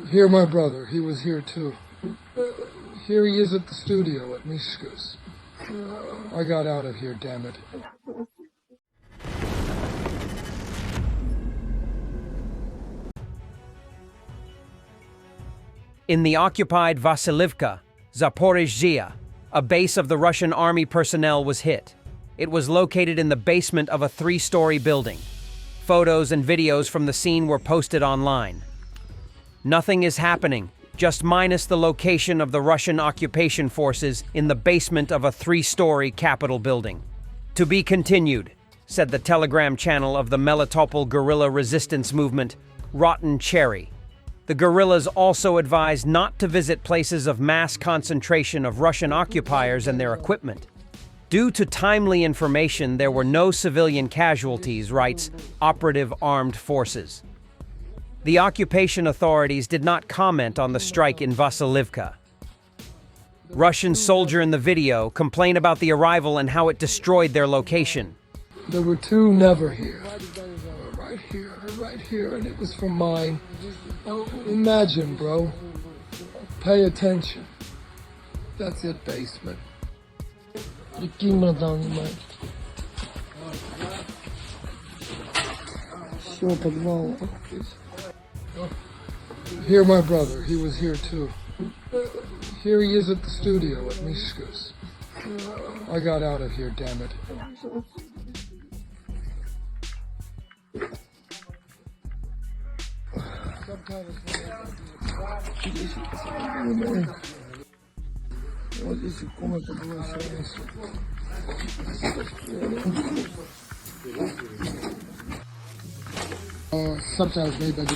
Here, my brother. He was here too. Here he is at the studio at Mishka's. I got out of here, damn it. In the occupied Vasilivka, Zaporizhzhia, a base of the Russian army personnel was hit. It was located in the basement of a 3-story building. Photos and videos from the scene were posted online. Nothing is happening, just minus the location of the Russian occupation forces in the basement of a 3-story Capitol building. To be continued, said the Telegram channel of the Melitopol guerrilla resistance movement, Rotten Cherry. The guerrillas also advised not to visit places of mass concentration of Russian occupiers and their equipment. Due to timely information, there were no civilian casualties, writes Operative Armed Forces. The occupation authorities did not comment on the strike in Vasilivka. Russian soldier in the video complained about the arrival and how it destroyed their location. There were 2 never here. Right here, and it was from mine. Imagine, bro. Pay attention. That's it, basement. Here, my brother. He was here too. Here he is at the studio at Mishka's. I got out of here, damn it. Sometimes maybe I do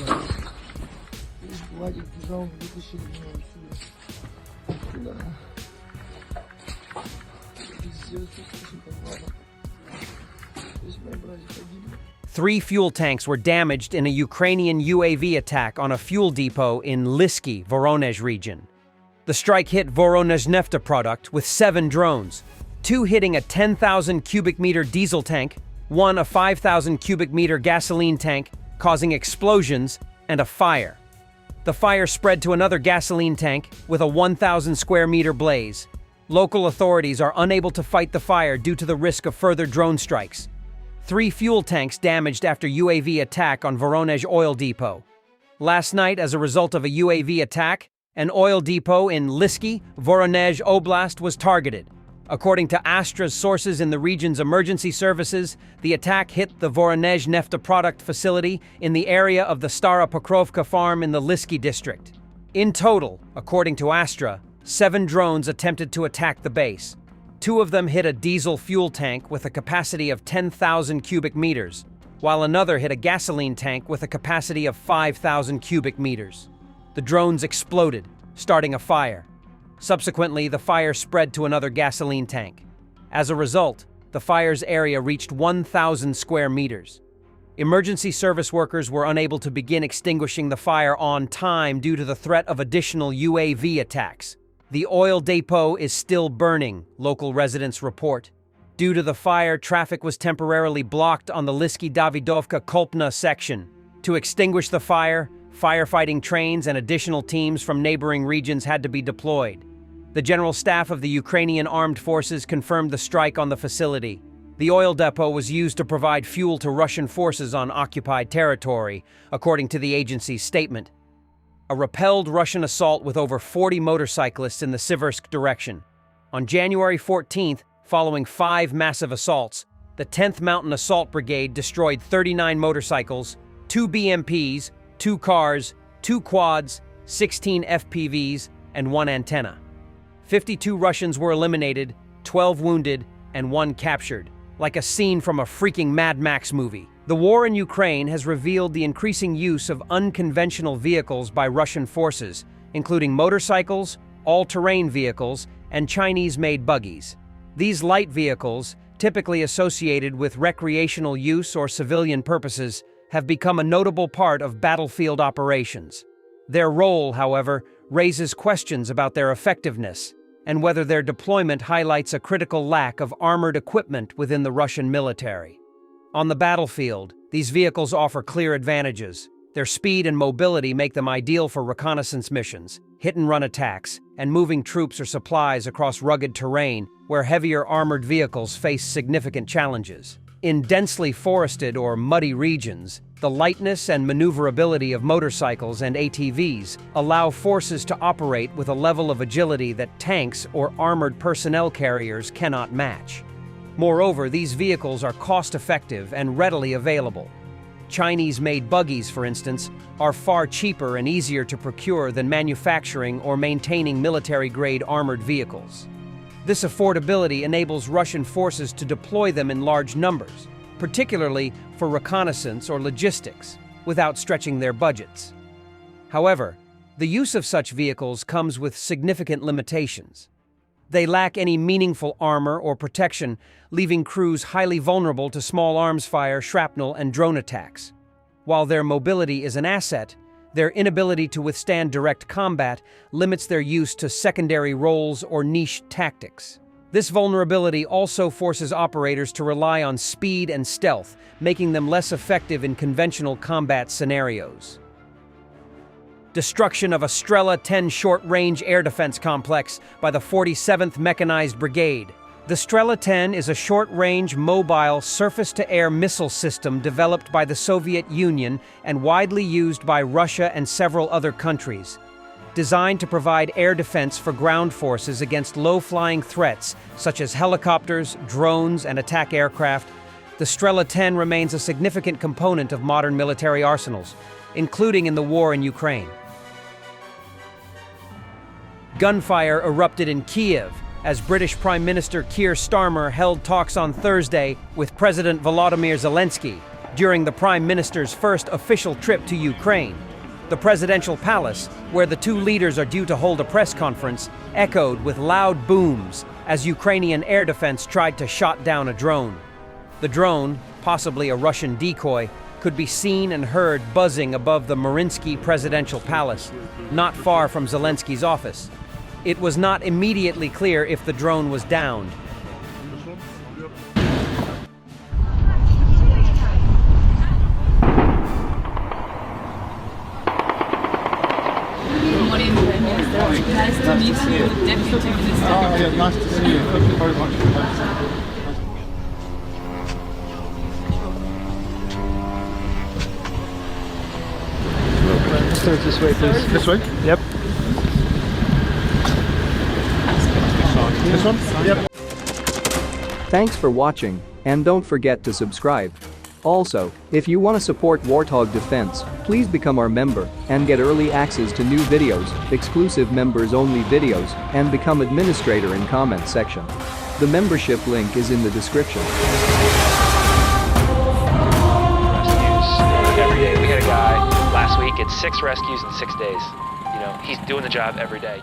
Three fuel tanks were damaged in a Ukrainian UAV attack on a fuel depot in Lysky, Voronezh region. The strike hit Voronezh Nefteprodukt with 7 drones, 2 hitting a 10,000 cubic meter diesel tank, 1 a 5,000 cubic meter gasoline tank, causing explosions and a fire. The fire spread to another gasoline tank with a 1,000 square meter blaze. Local authorities are unable to fight the fire due to the risk of further drone strikes. 3 fuel tanks damaged after UAV attack on Voronezh oil depot. Last night, as a result of a UAV attack, an oil depot in Lysky, Voronezh Oblast was targeted. According to Astra's sources in the region's emergency services, the attack hit the Voronezh Nefteprodukt facility in the area of the Stara Pokrovka farm in the Lysky district. In total, according to Astra, 7 drones attempted to attack the base. 2 of them hit a diesel fuel tank with a capacity of 10,000 cubic meters, while another hit a gasoline tank with a capacity of 5,000 cubic meters. The drones exploded, starting a fire. Subsequently, the fire spread to another gasoline tank. As a result, the fire's area reached 1,000 square meters. Emergency service workers were unable to begin extinguishing the fire on time due to the threat of additional UAV attacks. The oil depot is still burning, local residents report. Due to the fire, traffic was temporarily blocked on the Lysky-Davidovka-Kolpna section. To extinguish the fire, firefighting trains and additional teams from neighboring regions had to be deployed. The General Staff of the Ukrainian Armed Forces confirmed the strike on the facility. The oil depot was used to provide fuel to Russian forces on occupied territory, according to the agency's statement. A repelled Russian assault with over 40 motorcyclists in the Siversk direction. On January 14th, following 5 massive assaults, the 10th Mountain Assault Brigade destroyed 39 motorcycles, 2 BMPs, 2 cars, 2 quads, 16 FPVs, and 1 antenna. 52 Russians were eliminated, 12 wounded, and 1 captured. Like a scene from a freaking Mad Max movie. The war in Ukraine has revealed the increasing use of unconventional vehicles by Russian forces, including motorcycles, all-terrain vehicles, and Chinese-made buggies. These light vehicles, typically associated with recreational use or civilian purposes, have become a notable part of battlefield operations. Their role, however, raises questions about their effectiveness and whether their deployment highlights a critical lack of armored equipment within the Russian military. On the battlefield, these vehicles offer clear advantages. Their speed and mobility make them ideal for reconnaissance missions, hit-and-run attacks, and moving troops or supplies across rugged terrain where heavier armored vehicles face significant challenges. In densely forested or muddy regions, the lightness and maneuverability of motorcycles and ATVs allow forces to operate with a level of agility that tanks or armored personnel carriers cannot match. Moreover, these vehicles are cost-effective and readily available. Chinese-made buggies, for instance, are far cheaper and easier to procure than manufacturing or maintaining military-grade armored vehicles. This affordability enables Russian forces to deploy them in large numbers, particularly for reconnaissance or logistics, without stretching their budgets. However, the use of such vehicles comes with significant limitations. They lack any meaningful armor or protection, leaving crews highly vulnerable to small arms fire, shrapnel, and drone attacks. While their mobility is an asset, their inability to withstand direct combat limits their use to secondary roles or niche tactics. This vulnerability also forces operators to rely on speed and stealth, making them less effective in conventional combat scenarios. Destruction of a Strela 10 short-range air defense complex by the 47th Mechanized Brigade. The Strela 10 is a short-range, mobile, surface-to-air missile system developed by the Soviet Union and widely used by Russia and several other countries. Designed to provide air defense for ground forces against low-flying threats such as helicopters, drones, and attack aircraft, the Strela 10 remains a significant component of modern military arsenals, including in the war in Ukraine. Gunfire erupted in Kyiv as British Prime Minister Keir Starmer held talks on Thursday with President Volodymyr Zelensky during the Prime Minister's first official trip to Ukraine. The presidential palace, where the two leaders are due to hold a press conference, echoed with loud booms as Ukrainian air defense tried to shot down a drone. The drone, possibly a Russian decoy, could be seen and heard buzzing above the Mariinsky presidential palace, not far from Zelensky's office. It was not immediately clear if the drone was downed. Nice to meet you, Deputy Minister. Oh, yeah, nice to see you. Thank you very much. Start this way, please. This way? Yep. This one? Yep. Thanks for watching, and don't forget to subscribe. Also, if you want to support Warthog Defense, please become our member and get early access to new videos, exclusive members-only videos, and become administrator in comment section. The membership link is in the description. Rescues every day. We had a guy last week, it's 6 rescues in 6 days. You know, he's doing the job every day.